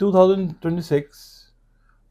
2026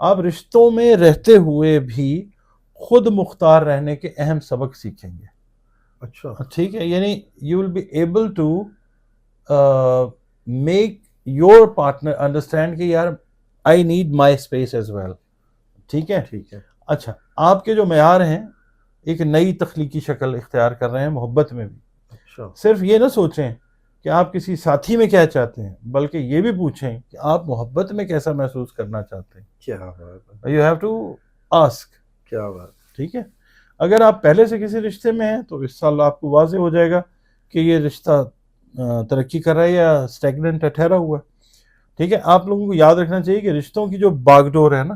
آپ رشتوں میں رہتے ہوئے بھی خود مختار رہنے کے اہم سبق سیکھیں گے. اچھا ٹھیک ہے, یعنی you will be able to make your partner understand کہ یار I need my space as well. ٹھیک ہے. ٹھیک ہے. اچھا, آپ کے جو معیار ہیں ایک نئی تخلیقی شکل اختیار کر رہے ہیں محبت میں بھی. اچھا صرف یہ نہ سوچیں کہ آپ کسی ساتھی میں کیا چاہتے ہیں, بلکہ یہ بھی پوچھیں کہ آپ محبت میں کیسا محسوس کرنا چاہتے ہیں. کیا بات ہے, یو ہیو ٹو آسک. کیا بات. ٹھیک ہے. اگر آپ پہلے سے کسی رشتے میں ہیں تو اس سال آپ کو واضح ہو جائے گا کہ یہ رشتہ ترقی کر رہا ہے یا اسٹیگننٹ ہے, ٹھہرا ہوا ہے. ٹھیک ہے. آپ لوگوں کو یاد رکھنا چاہیے کہ رشتوں کی جو باغ ڈور ہے نا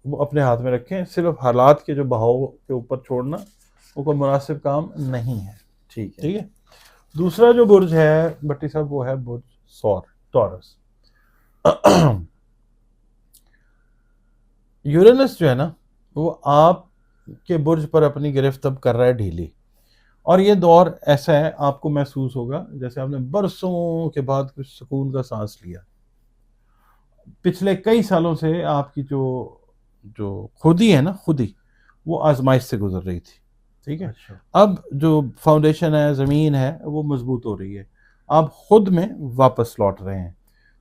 وہ اپنے ہاتھ میں رکھیں, صرف حالات کے جو بہاؤ کے اوپر چھوڑنا وہ کوئی مناسب کام نہیں ہے. ٹھیک ہے. ٹھیک ہے. دوسرا جو برج ہے بھٹی صاحب وہ ہے برج ٹورس. یورینس جو ہے نا وہ آپ کے برج پر اپنی گرفت اب کر رہا ہے ڈھیلی, اور یہ دور ایسا ہے آپ کو محسوس ہوگا جیسے آپ نے برسوں کے بعد کچھ سکون کا سانس لیا. پچھلے کئی سالوں سے آپ کی جو خودی ہے نا, خودی وہ آزمائش سے گزر رہی تھی. ٹھیک ہے. اچھا اب جو فاؤنڈیشن ہے, زمین ہے, وہ مضبوط ہو رہی ہے. آپ خود میں واپس لوٹ رہے ہیں,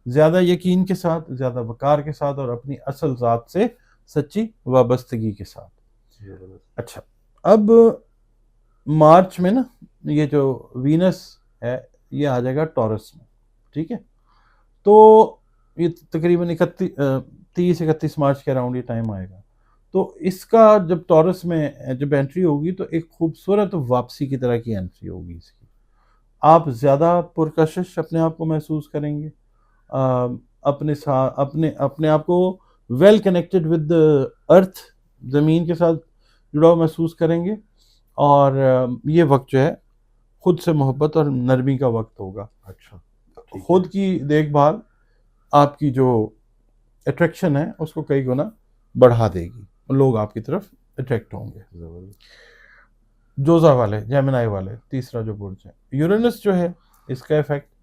زیادہ یقین کے ساتھ, زیادہ وقار کے ساتھ, اور اپنی اصل ذات سے سچی وابستگی کے ساتھ. اچھا, اب مارچ میں نا یہ جو وینس ہے یہ آ جائے گا ٹورس میں. ٹھیک ہے. تو یہ تقریباً 30-31 مارچ کے اراؤنڈ یہ ٹائم آئے گا. تو اس کا جب ٹورس میں جب انٹری ہوگی تو ایک خوبصورت واپسی کی طرح کی انٹری ہوگی اس کی. آپ زیادہ پرکشش اپنے آپ کو محسوس کریں گے, اپنے آپ کو ویل کنیکٹڈ ود ارتھ, زمین کے ساتھ جڑا ہوا محسوس کریں گے. اور یہ وقت جو ہے خود سے محبت اور نرمی کا وقت ہوگا. اچھا. خود کی دیکھ بھال آپ کی جو اٹریکشن ہے اس کو کئی گنا بڑھا دے گی, لوگ آپ کی طرف اٹریکٹ ہوں گے. جوزا والے, جیمنائی والے, تیسرا جو برج ہے یورینس جو ہے اس کا ایفیکٹ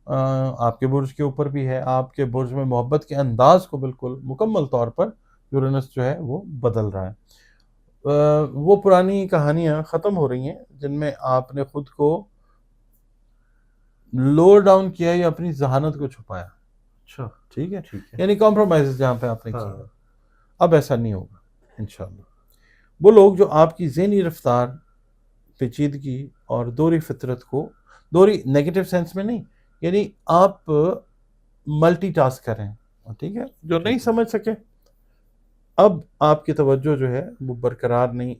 آپ کے برج کے اوپر بھی ہے. آپ کے برج میں محبت کے انداز کو بالکل مکمل طور پر یورینس جو ہے وہ بدل رہا ہے. وہ پرانی کہانیاں ختم ہو رہی ہیں جن میں آپ نے خود کو لوور ڈاؤن کیا یا اپنی ذہانت کو چھپایا. اچھا. ٹھیک ہے. ٹھیک ہے. یعنی کمپرومائز جہاں پہ آپ نے ہاں. کیا, اب ایسا نہیں ہوگا انشاءاللہ. وہ لوگ جو آپ کی ذہنی رفتار, پیچیدگی اور دوہری فطرت کو, دوہری نیگیٹو سینس میں نہیں, یعنی آپ ملٹی ٹاسک کریں, ٹھیک ہے, جو نہیں سمجھ سکے اب آپ کی توجہ جو ہے وہ برقرار نہیں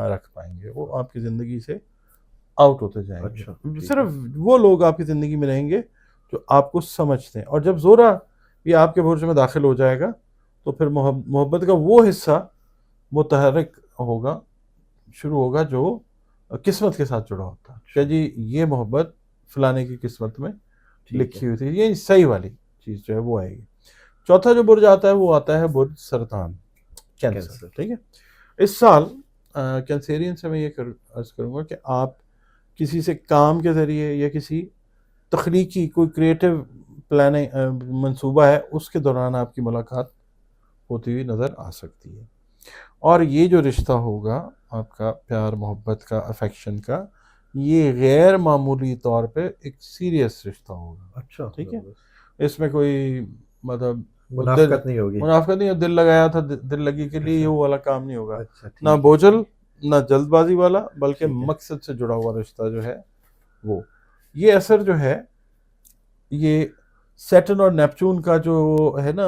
رکھ پائیں گے, وہ آپ کی زندگی سے آؤٹ ہوتے جائیں گے. اچھا. صرف وہ لوگ آپ کی زندگی میں رہیں گے جو آپ کو سمجھتے ہیں. اور جب زورا یہ آپ کے برج میں داخل ہو جائے گا تو پھر محبت کا وہ حصہ متحرک ہوگا, شروع ہوگا جو قسمت کے ساتھ جڑا ہوتا ہے کہ جی یہ محبت فلانے کی قسمت میں لکھی ہوئی تھی, یہ صحیح والی چیز جو ہے وہ آئے گی. چوتھا جو برج آتا ہے وہ آتا ہے برج سرطان, کینسر. ٹھیک ہے. اس سال کینسیرین سے میں یہ عرض کروں گا کہ آپ کسی سے کام کے ذریعے یا کسی تخلیقی کوئی کریٹو پلاننگ منصوبہ ہے اس کے دوران آپ کی ملاقات ہوتی ہوئی نظر آ سکتی ہے. اور یہ جو رشتہ ہوگا آپ کا پیار محبت کا, افیکشن کا, یہ غیر معمولی طور پہ ایک سیریس رشتہ ہوگا. اچھا. ٹھیک ہے. اس میں کوئی مطلب منافقت نہیں ہوگی. منافقت نہیں, دل لگایا تھا دل لگی کے لیے وہ والا کام نہیں ہوگا. اچھا. نہ بوجھل نہ جلد بازی والا, بلکہ ٹھیک ہے. مقصد سے جڑا ہوا رشتہ جو ہے وہ. یہ اثر جو ہے یہ سیٹرن اور نیپچون کا جو ہے نا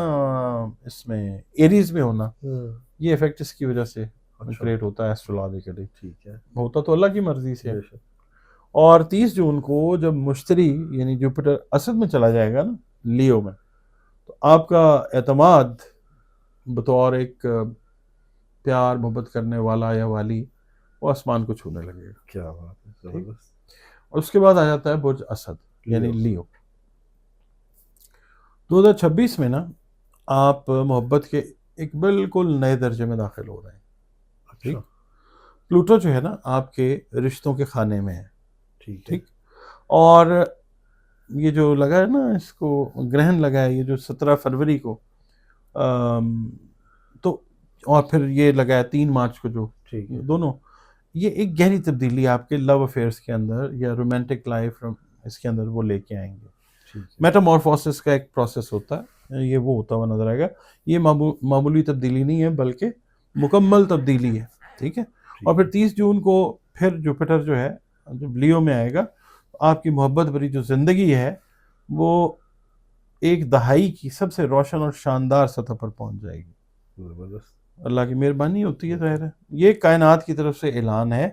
اس میں ایریز میں ہونا, یہ ایفیکٹ اس کی وجہ سے کریٹ ہوتا ہے ایسٹرولوجیکلی. ٹھیک ہے. ہوتا تو اللہ کی مرضی سے. اور 30 جون کو جب مشتری یعنی جوپیٹر اسد میں چلا جائے گا نا, لیو میں, تو آپ کا اعتماد بطور ایک پیار محبت کرنے والا یا والی وہ آسمان کو چھونے لگے گا. کیا بات ہے, زبردست. اور اس کے بعد آ جاتا ہے برج اسد یعنی لیو. 2026 میں نا آپ محبت کے ایک بالکل نئے درجے میں داخل ہو رہے ہیں. اچھا. پلوٹو جو ہے نا آپ کے رشتوں کے خانے میں ہے. ٹھیک. اور یہ جو لگا ہے نا اس کو گرہن لگا ہے, یہ جو 17 فروری کو اور پھر یہ لگا ہے 3 مارچ کو جو ٹھیک ہے دونوں، یہ ایک گہری تبدیلی آپ کے لو افیئرس کے اندر یا رومانٹک لائف اس کے اندر وہ لے کے آئیں گے. ٹھیک ہے میٹامورفوسس کا ایک پروسیس ہوتا ہے، یہ وہ ہوتا ہوا نظر آئے گا. یہ معمولی تبدیلی نہیں ہے بلکہ مکمل تبدیلی ہے. ٹھیک ہے. اور پھر 30 جون کو پھر جوپیٹر جو ہے جب لیو میں آئے گا، آپ کی محبت بھری جو زندگی ہے وہ ایک دہائی کی سب سے روشن اور شاندار سطح پر پہنچ جائے گی. زبردست. اللہ کی مہربانی ہوتی ہے ظاہر ہے. یہ کائنات کی طرف سے اعلان ہے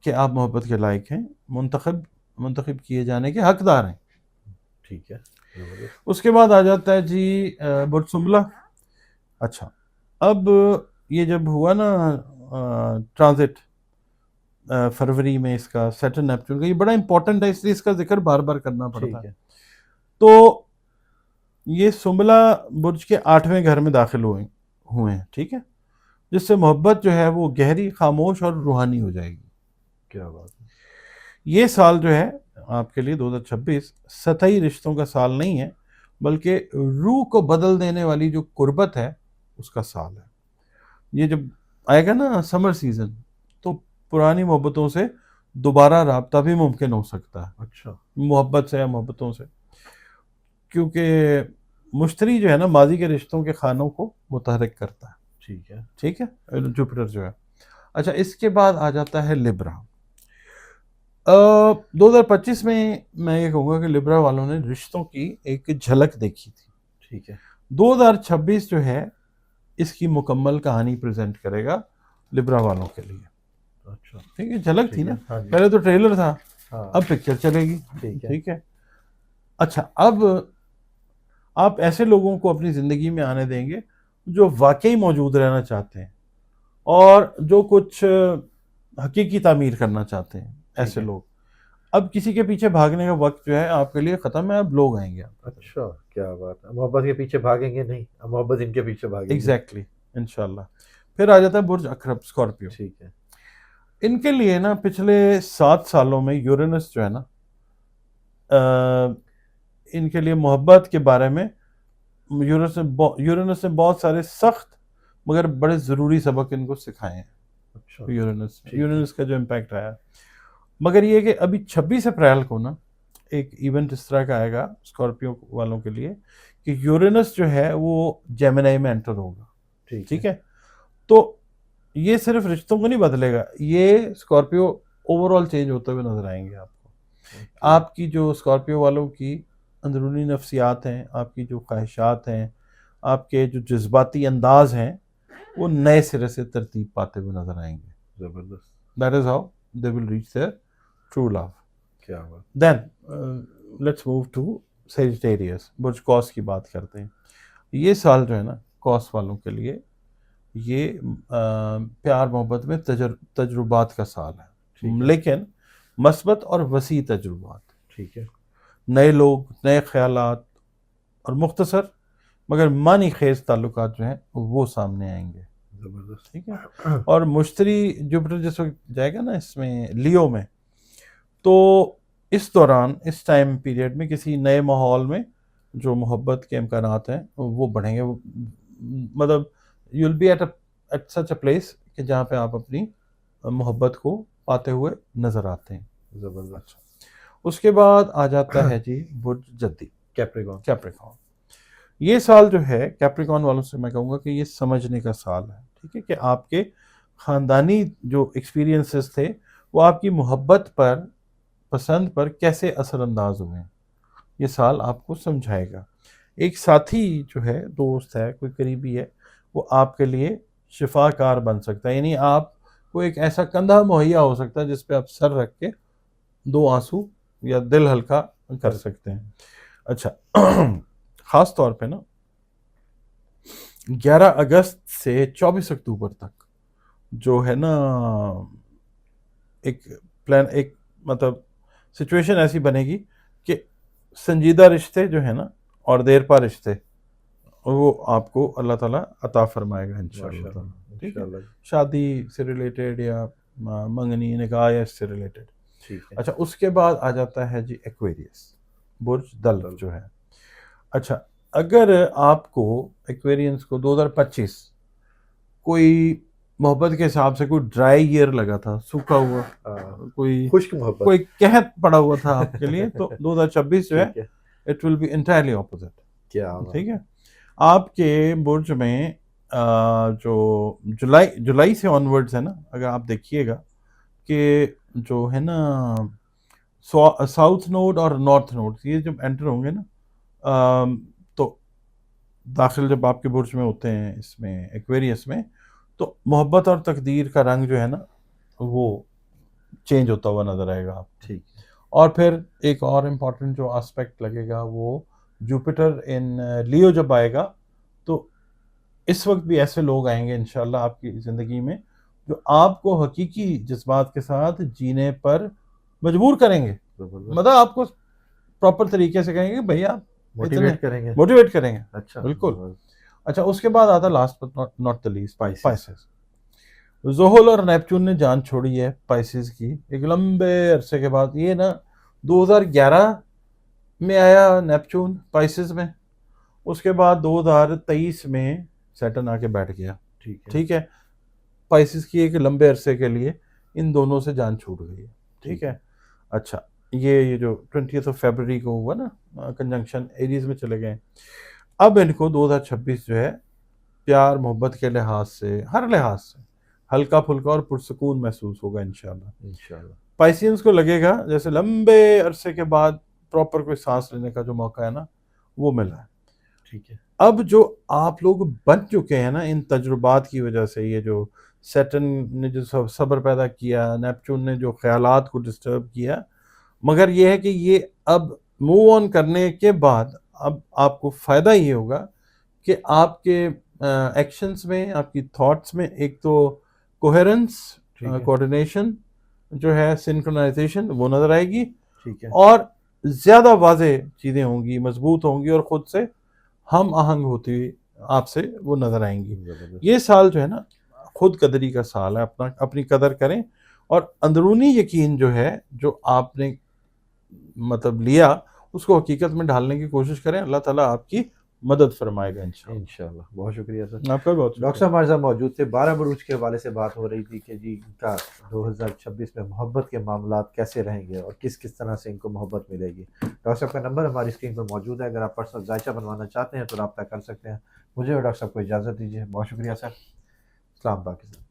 کہ آپ محبت کے لائق ہیں، منتخب کیے جانے کے حقدار ہیں. ٹھیک ہے زبردست. اس کے بعد آ جاتا ہے جی برج سنبلہ. اچھا اب یہ جب ہوا نا ٹرانزٹ فروری میں اس کا سیٹرن نیپچون کا، یہ بڑا امپورٹنٹ ہے اس لیے اس کا ذکر بار بار کرنا پڑتا ٹھیک ہے. ہے تو یہ سنبلہ برج کے 8ویں گھر میں داخل ہوئے ہیں. ٹھیک ہے. جس سے محبت جو ہے وہ گہری، خاموش اور روحانی ہو جائے گی. کیا بات ہے. یہ سال جو ہے آپ کے لیے 2026 سطحی رشتوں کا سال نہیں ہے بلکہ روح کو بدل دینے والی جو قربت ہے اس کا سال ہے. یہ جب آئے گا نا سمر سیزن تو پرانی محبتوں سے دوبارہ رابطہ بھی ممکن ہو سکتا ہے. اچھا محبت سے یا محبتوں سے، کیونکہ مشتری جو ہے نا ماضی کے رشتوں کے خانوں کو متحرک کرتا ہے. ٹھیک ہے ٹھیک ہے. جوپیٹر جو ہے. اچھا اس کے بعد آ جاتا ہے لبرا. 2025 میں یہ کہوں گا کہ لبرا والوں نے رشتوں کی ایک جھلک دیکھی تھی. ٹھیک ہے 2026 جو ہے اس کی مکمل کہانی پریزنٹ کرے گا لبرا والوں کے لیے. اچھا ٹھیک ہے. جھلک تھی نا، ہاں جی پہلے تو ٹریلر تھا، ہاں اب پکچر چلے گی. ٹھیک ہے ٹھیک ہے. اچھا اب آپ ایسے لوگوں کو اپنی زندگی میں آنے دیں گے جو واقعی موجود رہنا چاہتے ہیں اور جو کچھ حقیقی تعمیر کرنا چاہتے ہیں. ایسے لوگ اب کسی کے پیچھے بھاگنے کا وقت جو ہے آپ کے لیے ختم ہے. اب لوگ آئیں گے. اچھا کیا بات ہے. محبت کے پیچھے بھاگیں گے نہیں، اب محبت ان کے پیچھے بھاگیں گے. ایگزیکٹلی انشاءاللہ. پھر آ جاتا ہے برج اکرب اسکارپیو. ٹھیک ہے ان کے لیے نا پچھلے 7 سالوں میں یورینس جو ہے نا ان کے لیے محبت کے بارے میں یورینس نے بہت سارے سخت مگر بڑے ضروری سبق ان کو سکھائے ہیں. اچھا یورینس کا جو امپیکٹ آیا، مگر یہ کہ ابھی 26 اپریل کو نا ایک ایونٹ اس طرح کا آئے گا اسکارپیو والوں کے لیے کہ یورینس جو ہے وہ جیمنائی میں انٹر ہوگا. ٹھیک ہے. تو یہ صرف رشتوں کو نہیں بدلے گا، یہ اسکارپیو اوور آل چینج ہوتے ہوئے نظر آئیں گے آپ کو. آپ کی جو اسکارپیو والوں کی اندرونی نفسیات ہیں، آپ کی جو خواہشات ہیں، آپ کے جو جذباتی انداز ہیں وہ نئے سرے سے ترتیب پاتے ہوئے نظر آئیں گے. زبردست. That is how they will reach their true love. کیا بات. Then let's move to Sagittarius. برج کوس کی بات کرتے ہیں. یہ سال جو ہے نا کوس والوں کے لیے یہ پیار محبت میں تجربات کا سال ہے، لیکن مثبت اور وسیع تجربات. ٹھیک ہے نئے لوگ، نئے خیالات اور مختصر مگر معنی خیز تعلقات جو ہیں وہ سامنے آئیں گے. زبردست. ٹھیک ہے. اور مشتری جوپیٹر جس وقت جائے گا نا اس میں لیو میں، تو اس دوران اس ٹائم پیریڈ میں کسی نئے ماحول میں جو محبت کے امکانات ہیں وہ بڑھیں گے. مطلب you will be at such a place کہ جہاں پہ آپ اپنی محبت کو پاتے ہوئے نظر آتے ہیں. زبردست. اس کے بعد آ جاتا ہے جی برج جدی کیپریکون. یہ سال جو ہے کیپریکون والوں سے میں کہوں گا کہ یہ سمجھنے کا سال ہے. ٹھیک ہے. کہ آپ کے خاندانی جو ایکسپیرینسز تھے وہ آپ کی محبت پر، پسند پر کیسے اثر انداز ہوئے ہیں، یہ سال آپ کو سمجھائے گا. ایک ساتھی جو ہے، دوست ہے، کوئی قریبی ہے، وہ آپ کے لیے شفا کار بن سکتا ہے. یعنی آپ کو ایک ایسا کندھا مہیا ہو سکتا ہے جس پہ آپ سر رکھ کے 2 آنسو یا دل ہلکا کر سکتے ہیں. اچھا خاص طور پہ نا 11 اگست سے 24 اکتوبر تک جو ہے نا ایک مطلب سچویشن ایسی بنے گی کہ سنجیدہ رشتے جو ہیں نا اور دیر پا رشتے وہ آپ کو اللہ تعالیٰ عطا فرمائے گا انشاءاللہ. ٹھیک ہے. شادی سے ریلیٹڈ یا منگنی نکاح یا اس سے ریلیٹڈ. اچھا اس کے بعد آ جاتا ہے جی ایکویریس. برج دل جو ہے. اچھا اگر آپ کو ایکویرینس کو 2025 کوئی محبت کے حساب سے کوئی ڈرائی ایئر لگا تھا، سوکھا ہوا، کوئی خشک محبت، کوئی قحط پڑا ہوا تھا آپ کے لیے، تو 2026 جو ہے ٹھیک ہے، it will be entirely opposite. کیا بات، ٹھیک ہے. آپ کے برج میں جو جولائی سے آنورڈز ہے نا، اگر آپ دیکھیے گا کہ جو ہے نا ساؤتھ نوڈ اور نارتھ نوڈ یہ جب انٹر ہوں گے نا، تو داخل جب آپ کے برج میں ہوتے ہیں اس میں ایکویریس میں، تو محبت اور تقدیر کا رنگ جو ہے نا وہ چینج ہوتا ہوا نظر آئے گا آپ. ٹھیک ہے، اور پھر ایک اور امپورٹنٹ جو آسپیکٹ لگے گا وہ جوپیٹر ان لیو جب آئے گا، تو اس وقت بھی ایسے لوگ آئیں گے انشاءاللہ آپ کی زندگی میں جو آپ کو حقیقی جذبات کے ساتھ جینے پر مجبور کریں گے. مطلب آپ کو پراپر طریقے سے کہیں گے بھئی آپ موٹیویٹ کریں گے، موٹیویٹ کریں گے. اچھا، بالکل. اچھا اس کے بعد آتا last but not the least Pisces. پائسز. زحل اور نیپچون نے جان چھوڑی ہے پائسز کی ایک لمبے عرصے کے بعد. یہ نا 2011 میں آیا نیپچون پائسز میں، اس کے بعد 2023 میں سیٹرن آ کے بیٹھ گیا. ٹھیک ہے. پائسز کی ایک لمبے عرصے کے لیے ان دونوں سے جان چھوٹ گئی ہے. ٹھیک ہے. اچھا یہ جو 20 فیبرری کو ہوا نا کنجنکشن ایریز میں چلے گئے. اب ان کو 2026 جو ہے پیار محبت کے لحاظ سے ہر لحاظ سے ہلکا پھلکا اور پرسکون محسوس ہوگا انشاءاللہ. انشاءاللہ. پائسینس کو لگے گا جیسے لمبے عرصے کے بعد پراپر کوئی سانس لینے کا جو موقع ہے نا وہ ملا ہے. ٹھیک ہے. اب جو آپ لوگ بن چکے ہیں نا ان تجربات کی وجہ سے، یہ جو سیٹن نے جو صبر پیدا کیا، نیپچون نے جو خیالات کو ڈسٹرب کیا، مگر یہ ہے کہ یہ اب موو آن کرنے کے بعد اب آپ کو فائدہ یہ ہوگا کہ آپ کے ایکشنز میں، آپ کی تھاٹس میں ایک تو کوہیرنس، کوآرڈینیشن جو ہے، سنکرونائزیشن وہ نظر آئے گی. ٹھیک ہے. اور زیادہ واضح چیزیں ہوں گی، مضبوط ہوں گی اور خود سے ہم آہنگ ہوتی ہوئی آپ سے وہ نظر آئیں گی. یہ سال جو ہے نا خود قدری کا سال ہے. اپنی قدر کریں اور اندرونی یقین جو ہے جو آپ نے مطلب لیا اس کو حقیقت میں ڈھالنے کی کوشش کریں. اللہ تعالیٰ آپ کی مدد فرمائے گا انشاءاللہ. بہت شکریہ سر. آپ کا بہت ڈاکٹر صاحب ہمارے ساتھ موجود تھے. 12 بروج کے حوالے سے بات ہو رہی تھی کہ جی ان کا 2026 میں محبت کے معاملات کیسے رہیں گے اور کس کس طرح سے ان کو محبت ملے گی. ڈاکٹر صاحب کا نمبر ہماری اسکرین پر موجود ہے، اگر آپ پرسنل ذائچہ بنوانا چاہتے ہیں تو رابطہ کر سکتے ہیں. مجھے اور ڈاکٹر صاحب کو اجازت دیجیے. بہت شکریہ سر. السلام پاکستان.